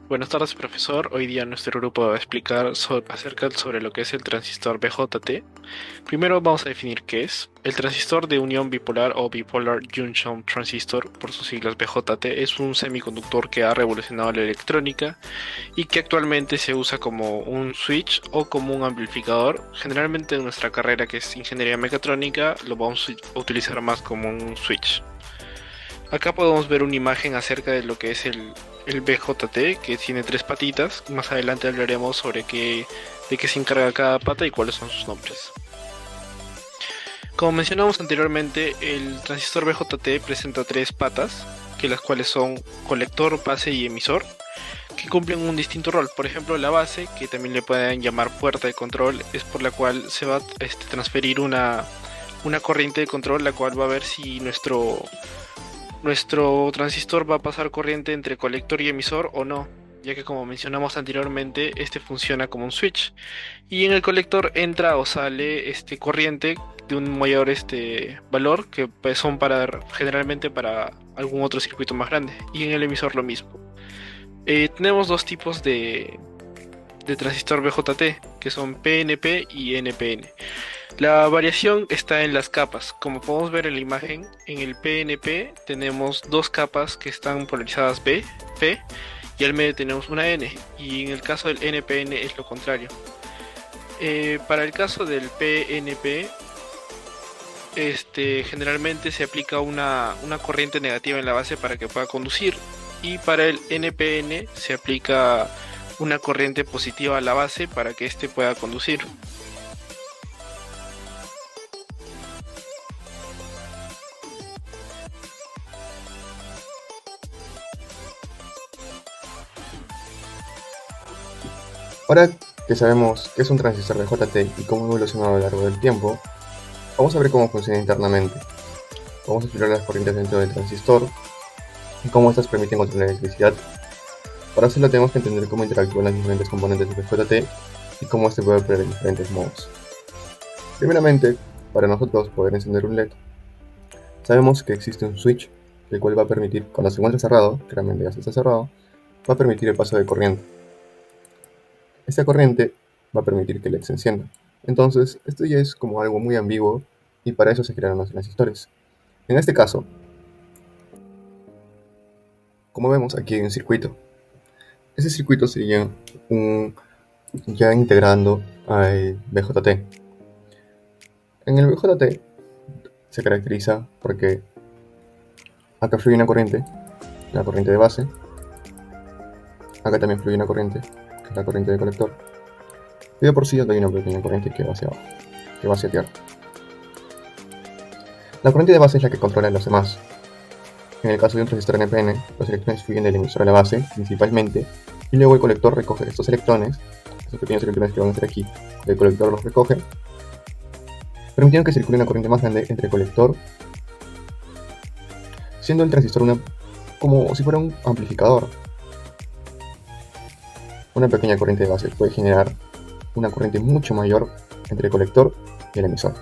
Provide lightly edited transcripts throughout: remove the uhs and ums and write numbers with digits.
Buenas tardes, profesor. Hoy día nuestro grupo va a explicar acerca sobre lo que es el transistor BJT. Primero vamos a definir qué es. El transistor de unión bipolar o Bipolar Junction Transistor, por sus siglas BJT, es un semiconductor que ha revolucionado la electrónica y que actualmente se usa como un switch o como un amplificador. Generalmente en nuestra carrera, que es ingeniería mecatrónica, lo vamos a utilizar más como un switch. Acá podemos ver una imagen acerca de lo que es el BJT, que tiene tres patitas. Más adelante hablaremos sobre de qué se encarga cada pata y cuáles son sus nombres. Como mencionamos anteriormente, el transistor BJT presenta tres patas, que las cuales son colector, base y emisor, que cumplen un distinto rol. Por ejemplo, la base, que también le pueden llamar puerta de control, es por la cual se va a transferir una corriente de control, la cual va a ver si nuestro transistor va a pasar corriente entre colector y emisor o no, ya que como mencionamos anteriormente, este funciona como un switch. Y en el colector entra o sale corriente de un mayor valor que pues, son generalmente para algún otro circuito más grande. Y en el emisor lo mismo. Tenemos dos tipos de transistor BJT, que son PNP y NPN. La variación está en las capas. Como podemos ver en la imagen, en el PNP tenemos dos capas que están polarizadas B, P, y al medio tenemos una N. Y en el caso del NPN es lo contrario. Para el caso del PNP, generalmente se aplica una corriente negativa en la base para que pueda conducir. Y para el NPN se aplica una corriente positiva a la base para que éste pueda conducir. Ahora que sabemos qué es un transistor de JT y cómo ha evolucionado a lo largo del tiempo, vamos a ver cómo funciona internamente. Vamos a explorar las corrientes dentro del transistor y cómo estas permiten controlar la electricidad. Para hacerlo tenemos que entender cómo interactúan las diferentes componentes del JT y cómo este puede operar en diferentes modos. Primeramente, para nosotros poder encender un LED, sabemos que existe un switch, el cual va a permitir, cuando se encuentra cerrado, que realmente ya está cerrado, va a permitir el paso de corriente. Esta corriente va a permitir que el LED se encienda. Entonces, esto ya es como algo muy ambiguo y para eso se crearon los transistores. En este caso, como vemos, aquí hay un circuito. Ese circuito sería ya integrando al BJT. En el BJT se caracteriza porque acá fluye una corriente, la corriente de base. Acá también fluye una corriente, que es la corriente de colector. Y de por sí hay una pequeña corriente que va hacia abajo, que va hacia tierra. La corriente de base es la que controla a los demás. En el caso de un transistor NPN, los electrones fluyen del emisor a la base, principalmente, y luego el colector recoge estos electrones, estos pequeños electrones que van a estar aquí, el colector los recoge, permitiendo que circule una corriente más grande entre el colector, siendo el transistor como si fuera un amplificador. Una pequeña corriente de base puede generar una corriente mucho mayor entre el colector y el emisor.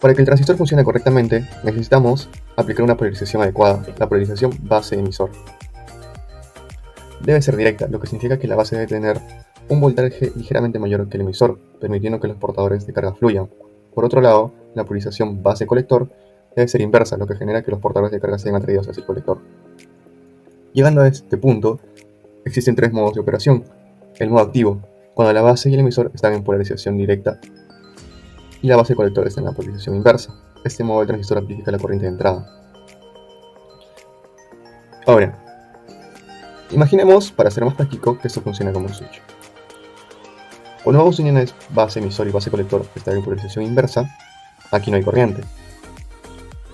Para que el transistor funcione correctamente, necesitamos aplicar una polarización adecuada, la polarización base-emisor. Debe ser directa, lo que significa que la base debe tener un voltaje ligeramente mayor que el emisor, permitiendo que los portadores de carga fluyan. Por otro lado, la polarización base-colector debe ser inversa, lo que genera que los portadores de carga sean atraídos hacia el colector. Llegando a este punto, existen tres modos de operación. El modo activo, cuando la base y el emisor están en polarización directa, y la base colector está en la polarización inversa. Este modo del transistor amplifica la corriente de entrada. Ahora, imaginemos, para ser más práctico, que esto funciona como un switch. Cuando ambas uniones base emisor y base colector están en polarización inversa, aquí no hay corriente.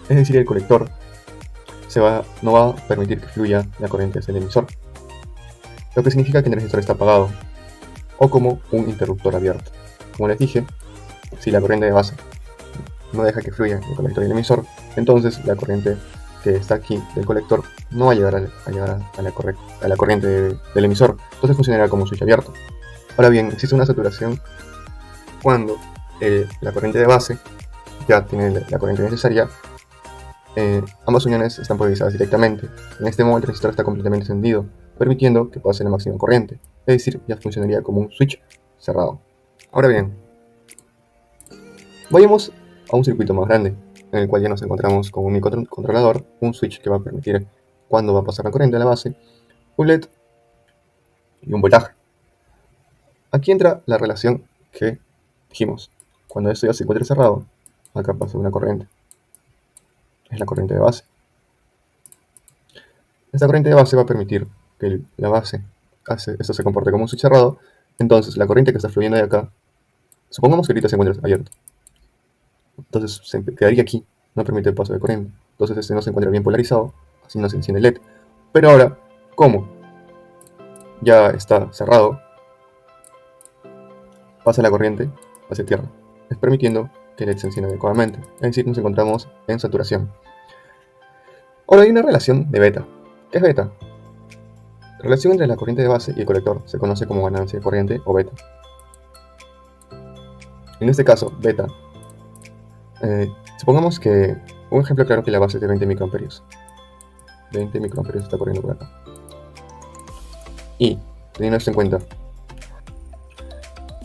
Es decir, el colector no va a permitir que fluya la corriente hacia el emisor, lo que significa que el transistor está apagado, o como un interruptor abierto. Como les dije, si la corriente de base no deja que fluya el colector y el emisor, entonces la corriente que está aquí del colector no va a llegar a la corriente del emisor, entonces funcionará como un switch abierto. Ahora bien, existe una saturación cuando la corriente de base ya tiene la corriente necesaria Ambas uniones están polarizadas directamente. En este modo el transistor está completamente encendido, permitiendo que pase la máxima corriente, es decir, ya funcionaría como un switch cerrado. Ahora bien, vayamos a un circuito más grande, en el cual ya nos encontramos con un microcontrolador, un switch que va a permitir cuándo va a pasar la corriente a la base, un LED y un voltaje. Aquí entra la relación que dijimos. Cuando esto ya se encuentra cerrado, acá pasa una corriente. Es la corriente de base. Esta corriente de base va a permitir que la base esto se comporte como un switch cerrado. Entonces la corriente que está fluyendo de acá, supongamos que ahorita se encuentra abierto. Entonces se quedaría aquí, no permite el paso de corriente. Entonces este no se encuentra bien polarizado, así no se enciende el LED. Pero ahora, como ya está cerrado, pasa la corriente hacia tierra, es permitiendo que el LED se encienda adecuadamente. Es decir, nos encontramos en saturación. Ahora hay una relación de beta. ¿Qué es beta? La relación entre la corriente de base y el colector se conoce como ganancia de corriente o beta. En este caso, beta, supongamos que un ejemplo claro que la base es de 20 microamperios. 20 microamperios está corriendo por acá. Y, teniendo esto en cuenta,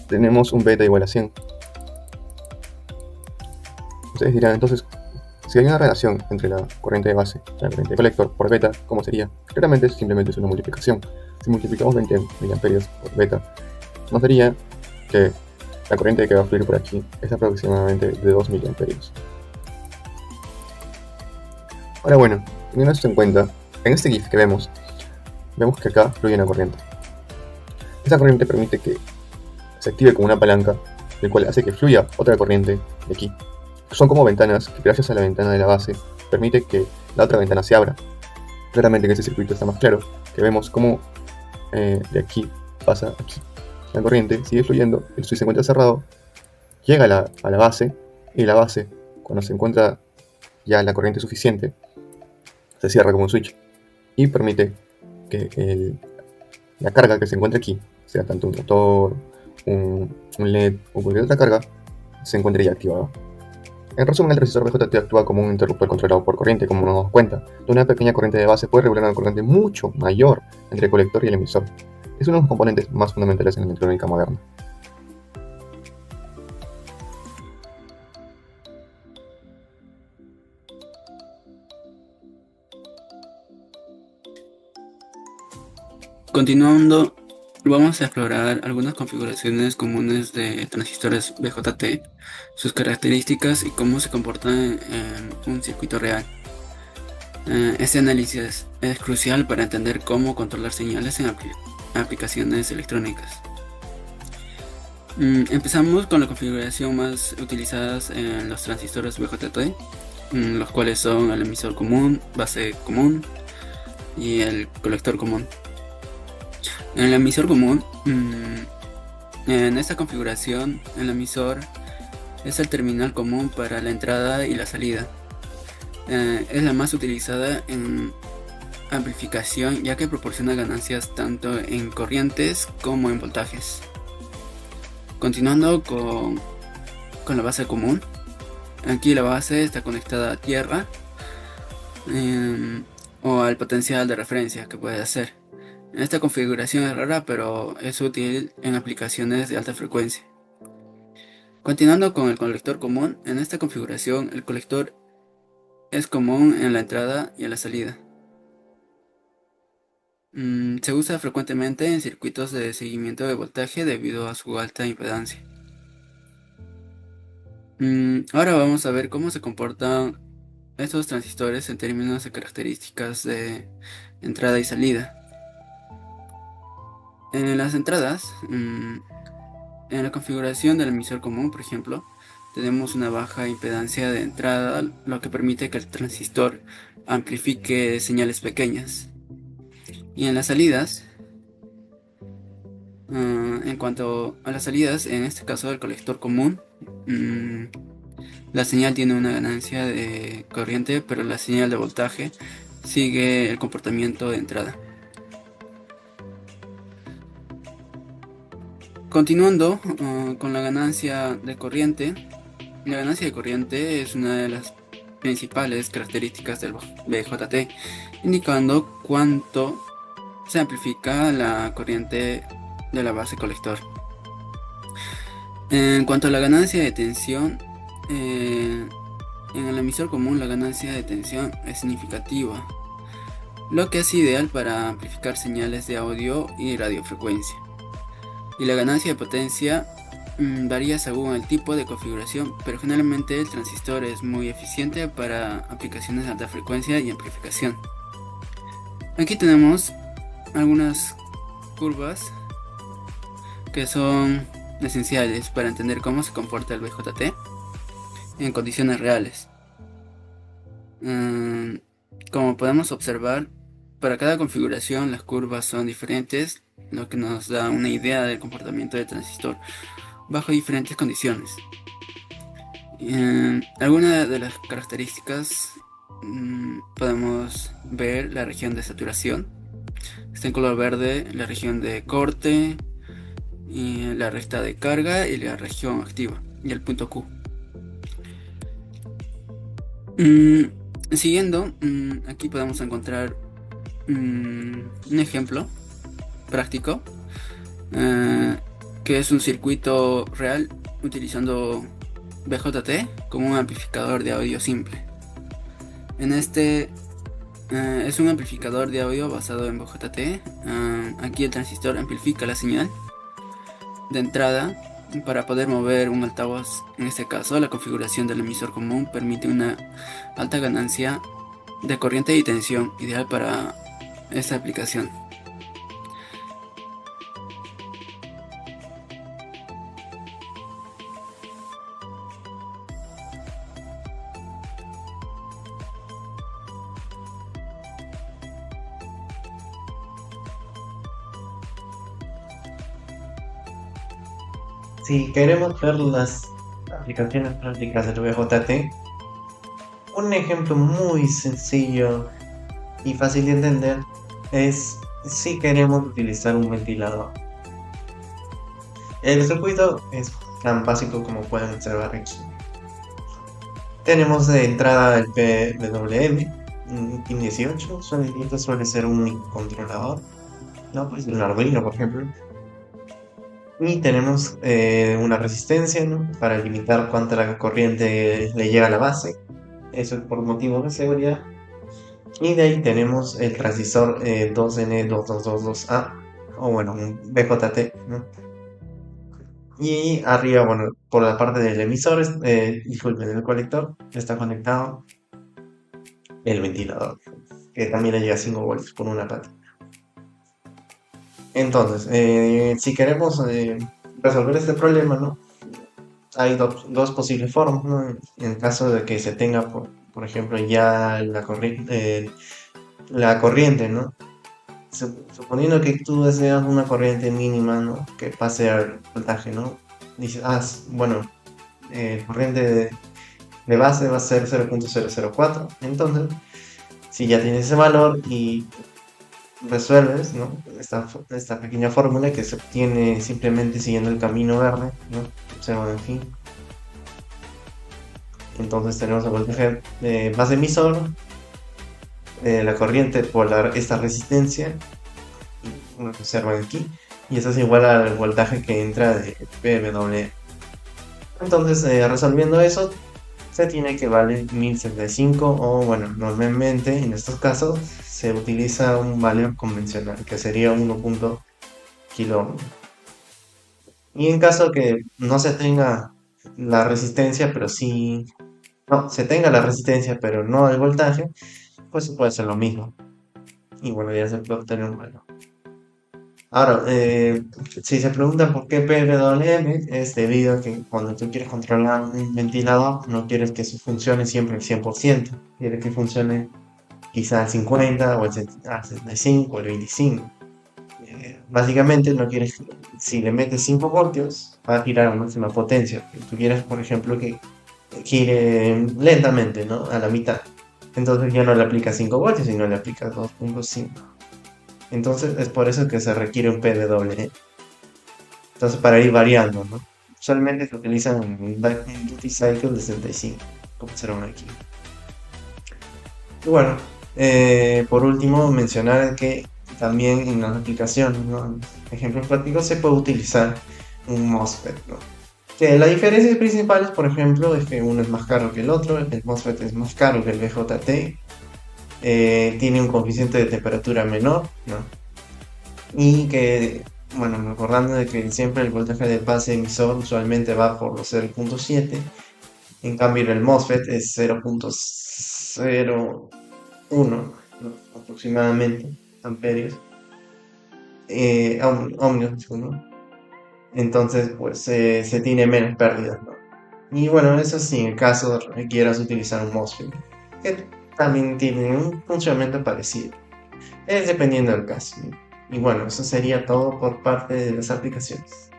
tenemos un beta igual a 100. Ustedes dirán, entonces, si hay una relación entre la corriente de base y la corriente de colector por beta, ¿cómo sería? Claramente simplemente es una multiplicación. Si multiplicamos 20 miliamperios por beta, nos daría que la corriente que va a fluir por aquí es aproximadamente de 2 miliamperios. Ahora bueno, teniendo esto en cuenta, en este GIF que vemos que acá fluye una corriente. Esta corriente permite que se active como una palanca, el cual hace que fluya otra corriente de aquí. Son como ventanas que gracias a la ventana de la base permite que la otra ventana se abra. Claramente en este circuito está más claro, que vemos cómo de aquí pasa aquí. La corriente sigue fluyendo, el switch se encuentra cerrado, llega a la base, y la base, cuando se encuentra ya la corriente suficiente, se cierra como un switch y permite que la carga que se encuentra aquí, sea tanto un motor, un LED o cualquier otra carga, se encuentre ya activada. En resumen, el transistor BJT actúa como un interruptor controlado por corriente, como nos damos cuenta. De una pequeña corriente de base puede regular una corriente mucho mayor entre el colector y el emisor. Es uno de los componentes más fundamentales en la electrónica moderna. Continuando, vamos a explorar algunas configuraciones comunes de transistores BJT, sus características y cómo se comportan en un circuito real. Este análisis es crucial para entender cómo controlar señales en aplicaciones electrónicas. Empezamos con la configuración más utilizadas en los transistores BJT, los cuales son el emisor común, base común y el colector común. En el emisor común, en esta configuración, el emisor es el terminal común para la entrada y la salida. Es la más utilizada en amplificación, ya que proporciona ganancias tanto en corrientes como en voltajes. Continuando con la base común, aquí la base está conectada a tierra o al potencial de referencia que puede hacer. Esta configuración es rara, pero es útil en aplicaciones de alta frecuencia. Continuando con el colector común, en esta configuración el colector es común en la entrada y en la salida. Se usa frecuentemente en circuitos de seguimiento de voltaje debido a su alta impedancia. Ahora vamos a ver cómo se comportan estos transistores en términos de características de entrada y salida. En las entradas, en la configuración del emisor común, por ejemplo, tenemos una baja impedancia de entrada, lo que permite que el transistor amplifique señales pequeñas. Y en las salidas, en cuanto a las salidas, en este caso del colector común, la señal tiene una ganancia de corriente, pero la señal de voltaje sigue el comportamiento de entrada. Continuando con la ganancia de corriente. La ganancia de corriente es una de las principales características del BJT, indicando cuánto se amplifica la corriente de la base colector. En cuanto a la ganancia de tensión, en el emisor común la ganancia de tensión es significativa, lo que es ideal para amplificar señales de audio y radiofrecuencia. Y la ganancia de potencia varía según el tipo de configuración, pero generalmente el transistor es muy eficiente para aplicaciones de alta frecuencia y amplificación. Aquí tenemos algunas curvas que son esenciales para entender cómo se comporta el BJT en condiciones reales. Como podemos observar, para cada configuración las curvas son diferentes, lo que nos da una idea del comportamiento del transistor bajo diferentes condiciones. Algunas de las características podemos ver la región de saturación. Está en color verde la región de corte, y la recta de carga y la región activa y el punto Q. Siguiendo, aquí podemos encontrar un ejemplo práctico que es un circuito real utilizando BJT como un amplificador de audio simple. En este es un amplificador de audio basado en BJT. Aquí el transistor amplifica la señal de entrada para poder mover un altavoz. En este caso, la configuración del emisor común permite una alta ganancia de corriente y tensión, ideal para esta aplicación. Si queremos ver las aplicaciones prácticas del VJT, un ejemplo muy sencillo y fácil de entender es si queremos utilizar un ventilador. El circuito es tan básico como pueden observar aquí. Tenemos de entrada el PWM, un pin 18, suele ser un microcontrolador, ¿no? Pues un Arduino, por ejemplo. Y tenemos una resistencia, ¿no? Para limitar cuánta la corriente le llega a la base. Eso es por motivos de seguridad. Y de ahí tenemos el transistor 2N2222A, o bueno, un BJT, ¿no? Y arriba, bueno, por la parte del emisor, disculpen, del colector, está conectado el ventilador, que también le llega a 5 voltios por una pata. Entonces, si queremos resolver este problema, ¿no? Hay dos posibles formas, ¿no? En caso de que se tenga, por ejemplo, ya la corriente, ¿no? Suponiendo que tú deseas una corriente mínima, ¿no? Que pase al voltaje, ¿no? Dices, bueno, corriente de base va a ser 0.004. Entonces, si ya tienes ese valor y resuelves, ¿no? Esta pequeña fórmula que se obtiene simplemente siguiendo el camino verde, ¿no? Observa, en fin. Entonces tenemos el voltaje de base emisor, la corriente por esta resistencia, lo que observan aquí, y eso es igual al voltaje que entra de PWM. Entonces, resolviendo eso, se tiene que vale 1075, o bueno, normalmente en estos casos se utiliza un valor convencional que sería 1 kilo. Y en caso que no se tenga la resistencia, pero sí, no, se tenga la resistencia, pero no el voltaje, pues puede ser lo mismo. Y bueno, ya se puede obtener un valor. Ahora, si se preguntan por qué PWM, es debido a que cuando tú quieres controlar un ventilador, no quieres que funcione siempre al 100%, quieres que funcione quizá al 50 o al 75 o al 25. Básicamente no quieres, si le metes 5 voltios, va a girar a máxima potencia. Tú quieres, por ejemplo, que gire lentamente, ¿no? A la mitad. Entonces ya no le aplicas 5 voltios, sino le aplicas 2.5. Entonces es por eso que se requiere un PWM. Entonces para ir variando, ¿no? Usualmente se utilizan en duty cycle de 65, como serán aquí. Y bueno, por último, mencionar que también en las aplicaciones, ¿no? En ejemplos prácticos se puede utilizar un MOSFET, ¿no? Que la diferencia principal, por ejemplo, es que uno es más caro que el otro, el MOSFET es más caro que el BJT, tiene un coeficiente de temperatura menor, ¿no? Y que, bueno, recordando de que siempre el voltaje de base emisor usualmente va por los 0.7, en cambio el MOSFET es 0.01, ¿no? Aproximadamente, amperios, ohmios, ¿no? Entonces, pues se tiene menos pérdidas, ¿no? Y bueno, eso sí, en el caso de que quieras utilizar un MOSFET, que también tiene un funcionamiento parecido. Es dependiendo del caso, ¿no? Y bueno, eso sería todo por parte de las aplicaciones.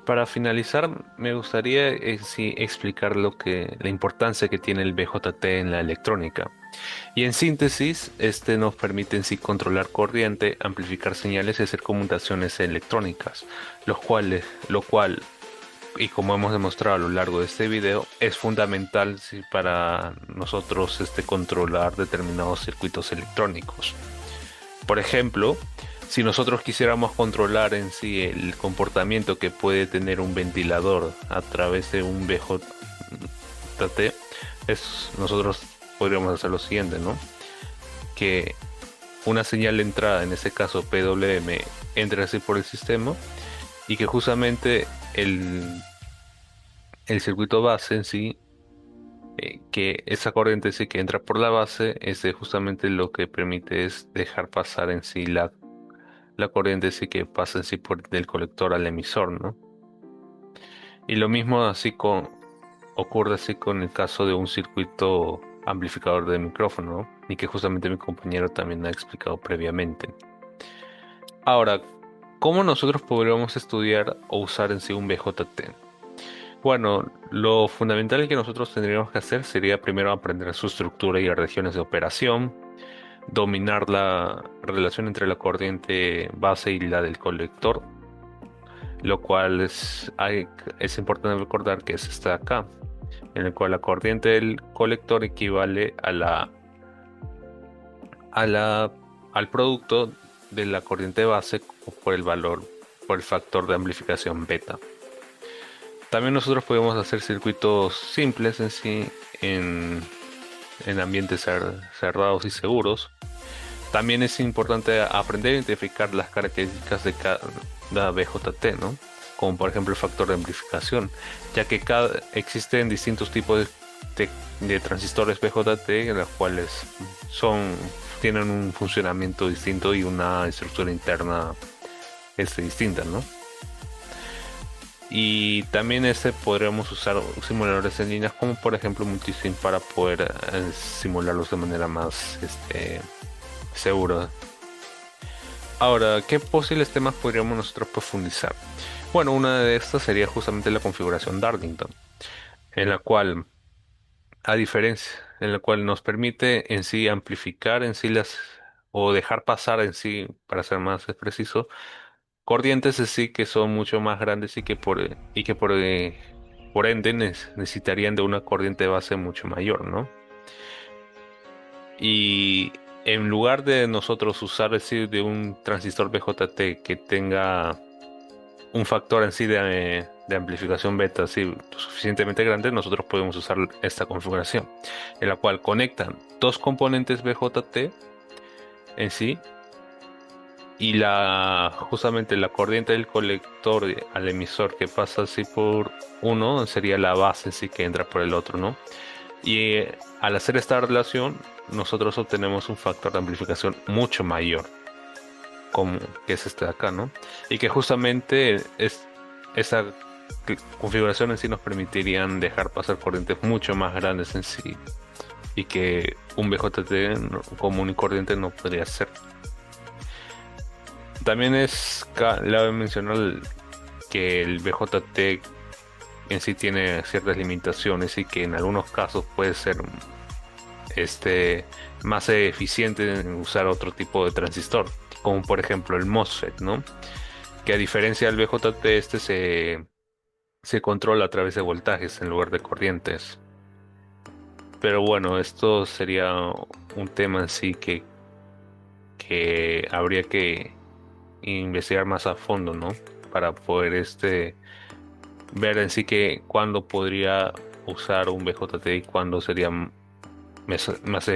Para finalizar, me gustaría sí, explicar la importancia que tiene el BJT en la electrónica. Y en síntesis, este nos permite en sí controlar corriente, amplificar señales y hacer conmutaciones electrónicas, lo cual, y como hemos demostrado a lo largo de este video, es fundamental sí, para nosotros controlar determinados circuitos electrónicos. Por ejemplo, si nosotros quisiéramos controlar en sí el comportamiento que puede tener un ventilador a través de un BJT, nosotros podríamos hacer lo siguiente, ¿no? Que una señal de entrada, en este caso PWM, entre así por el sistema y que justamente el circuito base en sí, que esa corriente sí que entra por la base, justamente lo que permite es dejar pasar en sí la corriente sí que pasa en sí por del colector al emisor, ¿no? Y lo mismo ocurre así con el caso de un circuito amplificador de micrófono, ¿no? Y que justamente mi compañero también ha explicado previamente. Ahora, ¿cómo nosotros podríamos estudiar o usar en sí un BJT? Bueno, lo fundamental que nosotros tendríamos que hacer sería primero aprender su estructura y regiones de operación, dominar la relación entre la corriente base y la del colector, lo cual es importante recordar que es esta acá, en el cual la corriente del colector equivale al producto de la corriente base por el valor, por el factor de amplificación beta. También nosotros podemos hacer circuitos simples en sí, en ambientes cerrados y seguros. También es importante aprender a identificar las características de cada BJT, ¿no? Como por ejemplo el factor de amplificación, ya que existen distintos tipos de transistores BJT, en los cuales tienen un funcionamiento distinto y una estructura interna distinta, ¿no? Y también podríamos usar simuladores en línea como por ejemplo Multisim para poder simularlos de manera más segura. Ahora, ¿qué posibles temas podríamos nosotros profundizar? Bueno, una de estas sería justamente la configuración Darlington, en la cual, en la cual nos permite en sí amplificar en sí o dejar pasar en sí, para ser más preciso, corrientes así que son mucho más grandes por ende necesitarían de una corriente base mucho mayor, ¿no? Y en lugar de nosotros usar así de un transistor BJT que tenga un factor en sí de amplificación beta así lo suficientemente grande, nosotros podemos usar esta configuración, en la cual conectan dos componentes BJT en sí y justamente la corriente del colector al emisor que pasa así por uno sería la base sí que entra por el otro, ¿no? Y al hacer esta relación nosotros obtenemos un factor de amplificación mucho mayor, como que es este de acá, ¿no? Y que justamente esa configuración en sí nos permitirían dejar pasar corrientes mucho más grandes en sí y que un BJT común y corriente no podría hacer. También le mencionar que el BJT en sí tiene ciertas limitaciones y que en algunos casos puede ser más eficiente en usar otro tipo de transistor, como por ejemplo el MOSFET, ¿no? que a diferencia del BJT, se controla a través de voltajes en lugar de corrientes. Pero bueno, esto sería un tema en sí que habría que investigar más a fondo, ¿no? Para poder ver en sí que cuándo podría usar un BJT y cuándo sería más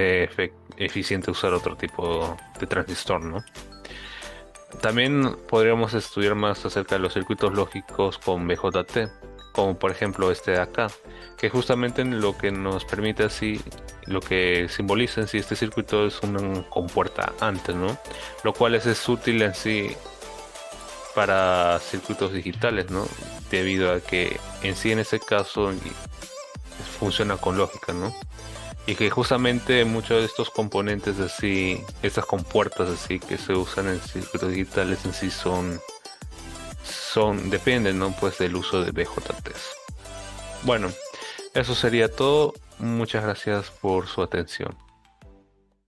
eficiente usar otro tipo de transistor, ¿no? También podríamos estudiar más acerca de los circuitos lógicos con BJT, como por ejemplo este de acá, que justamente lo que nos permite así, lo que simboliza en sí este circuito es una compuerta antes, ¿no? Lo cual es útil en sí para circuitos digitales, ¿no? Debido a que en sí en ese caso funciona con lógica, ¿no? Y que justamente muchos de estos componentes así, estas compuertas así que se usan en circuitos digitales en sí dependen, ¿no? Pues del uso de BJTs. Bueno, eso sería todo. Muchas gracias por su atención.